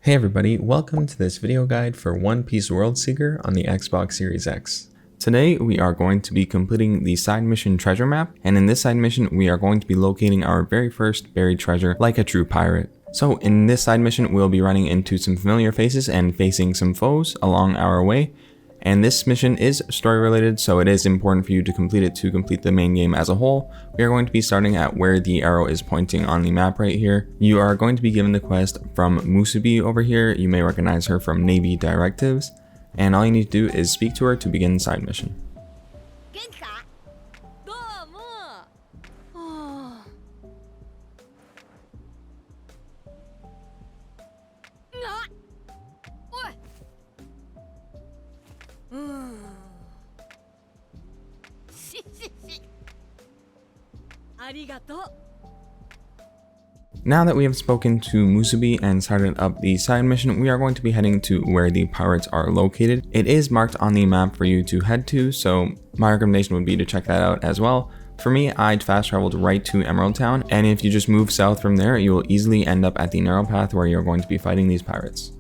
Hey everybody, welcome to this video guide for One Piece World Seeker on the Xbox Series X. Today we are going to be completing the side mission treasure map, and in this side mission we are going to be locating our very first buried treasure like a true pirate. So in this side mission we'll be running into some familiar faces and facing some foes along our way. And this mission is story related, so it is important for you to complete it to complete the main game as a whole. We are going to be starting at where the arrow is pointing on the map right here. You are going to be given the quest from Musubi over here. You may recognize her from Navy Directives. And all you need to do is speak to her to begin the side mission. Now that we have spoken to Musubi and started up the side mission, we are going to be heading to where the pirates are located. It is marked on the map for you to head to, so my recommendation would be to check that out as well. For me, I fast traveled right to Emerald Town, and if you just move south from there, you will easily end up at the narrow path where you're going to be fighting these pirates.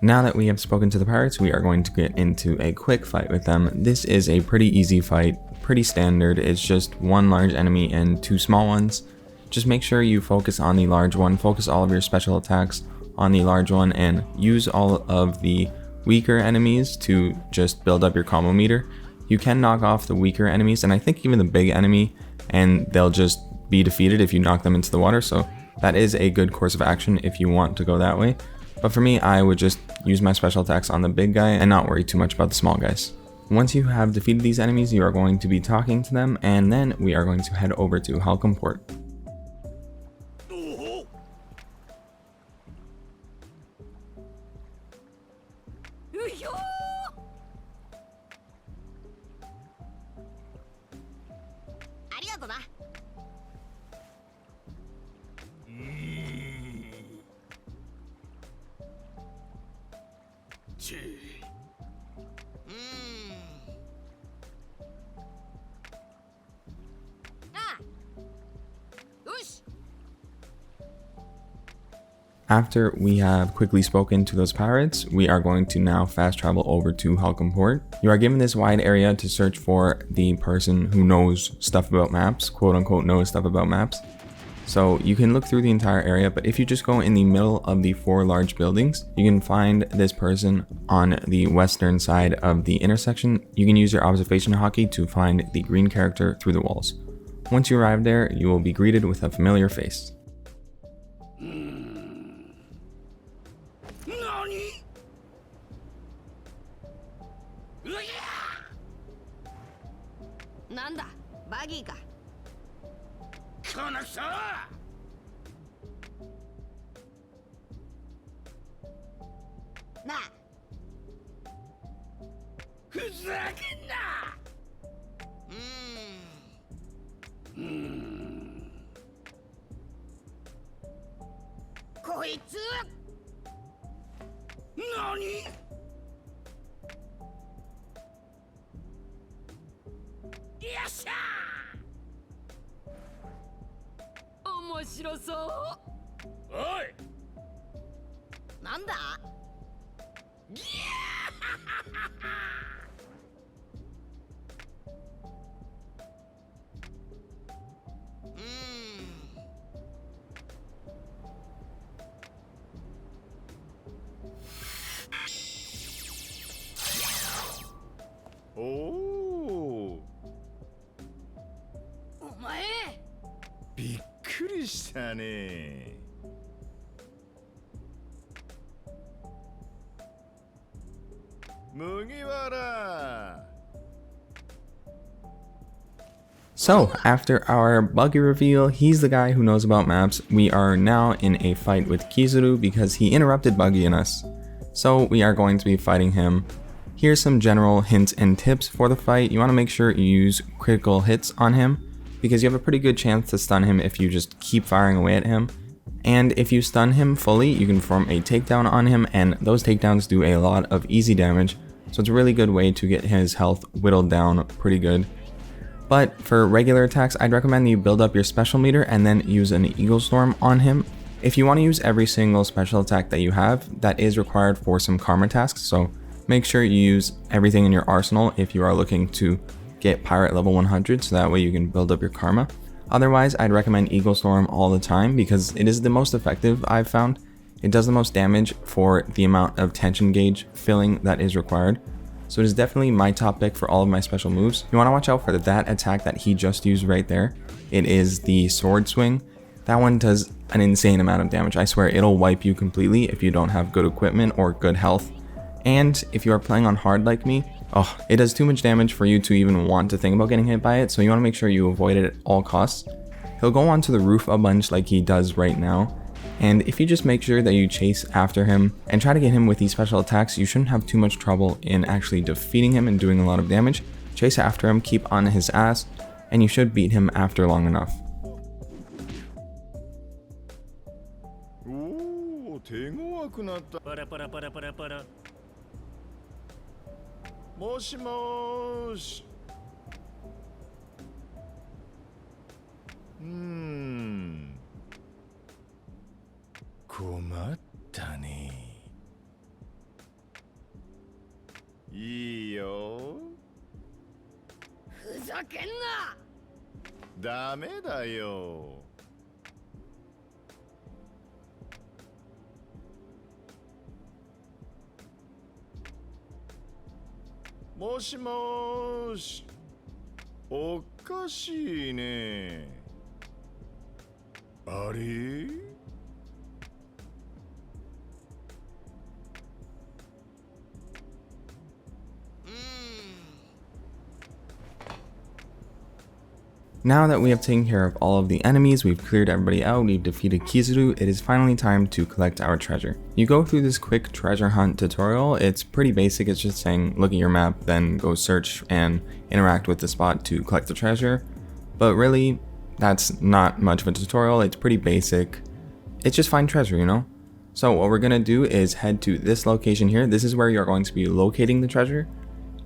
Now that we have spoken to the pirates, we are going to get into a quick fight with them. This is a pretty easy fight, pretty standard. It's just one large enemy and two small ones. Just make sure you focus on the large one, focus all of your special attacks on the large one, and use all of the weaker enemies to just build up your combo meter. You can knock off the weaker enemies, and I think even the big enemy, and they'll just be defeated if you knock them into the water, so that is a good course of action if you want to go that way. But for me, I would just use my special attacks on the big guy and not worry too much about the small guys. Once you have defeated these enemies, you are going to be talking to them, and then we are going to head over to Halcum Port. After we have quickly spoken to those pirates, we are going to now fast travel over to Halcum Port. You are given this wide area to search for the person who knows stuff about maps, quote unquote knows stuff about maps. So you can look through the entire area, but if you just go in the middle of the four large buildings, you can find this person on the western side of the intersection. You can use your observation hotkey to find the green character through the walls. Once you arrive there, you will be greeted with a familiar face. Buggy ka. Na. Koitsu. Nani? Yasha! 面白そう。おい。なんだ？ギャー。おお。お前。びっくりしたね。麦わら。 So, after our Buggy reveal, he's the guy who knows about maps. We are now in a fight with Kizaru because he interrupted Buggy and us. So we are going to be fighting him. Here's some general hints and tips for the fight. You want to make sure you use critical hits on him, because you have a pretty good chance to stun him if you just keep firing away at him. And if you stun him fully, you can perform a takedown on him, and those takedowns do a lot of easy damage, so it's a really good way to get his health whittled down pretty good. But for regular attacks, I'd recommend you build up your special meter and then use an Eagle Storm on him. If you want to use every single special attack that you have, that is required for some karma tasks, so make sure you use everything in your arsenal if you are looking to get pirate level 100, so that way you can build up your karma. Otherwise, I'd recommend Eagle Storm all the time because it is the most effective I've found. It does the most damage for the amount of tension gauge filling that is required. So it is definitely my top pick for all of my special moves. You want to watch out for that attack that he just used right there. It is the sword swing. That one does an insane amount of damage. I swear it'll wipe you completely if you don't have good equipment or good health. And if you are playing on hard like me, it does too much damage for you to even want to think about getting hit by it, so you want to make sure you avoid it at all costs. He'll go onto the roof a bunch like he does right now, and if you just make sure that you chase after him and try to get him with these special attacks, you shouldn't have too much trouble in actually defeating him and doing a lot of damage. Chase after him, keep on his ass, and you should beat him after long enough. おお、手強くなった。パラパラパラパラパラ。もしもーし。困ったね。いいよ。ふざけんな。ダメだよ。もしもーし。おかしいね。あれNow that we have taken care of all of the enemies, we've cleared everybody out, we've defeated Kizaru, it is finally time to collect our treasure. You go through this quick treasure hunt tutorial. It's pretty basic, it's just saying look at your map, then go search and interact with the spot to collect the treasure. But really, that's not much of a tutorial, it's pretty basic. It's just find treasure, you know? So what we're gonna do is head to this location here. This is where you're going to be locating the treasure.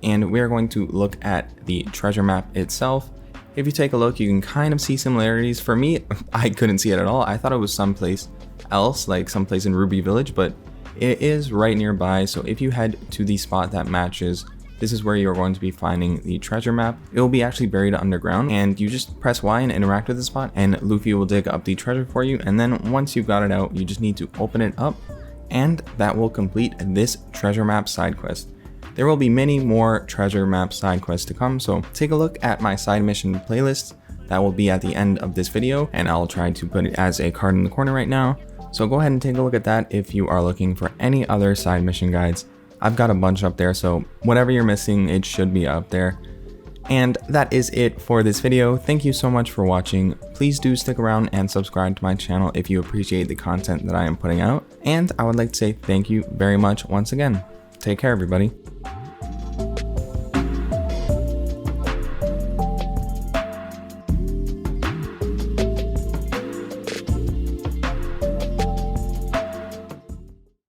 And we are going to look at the treasure map itself. If you take a look, you can kind of see similarities. For me, I couldn't see it at all. I thought it was someplace else, like someplace in Ruby Village, but it is right nearby. So if you head to the spot that matches, this is where you're going to be finding the treasure map. It will be actually buried underground, and you just press Y and interact with the spot, and Luffy will dig up the treasure for you. And then once you've got it out, you just need to open it up, and that will complete this treasure map side quest. There will be many more treasure map side quests to come, so take a look at my side mission playlist. That will be at the end of this video, and I'll try to put it as a card in the corner right now. So go ahead and take a look at that if you are looking for any other side mission guides. I've got a bunch up there, so whatever you're missing, it should be up there. And that is it for this video. Thank you so much for watching. Please do stick around and subscribe to my channel if you appreciate the content that I am putting out. And I would like to say thank you very much once again. Take care, everybody.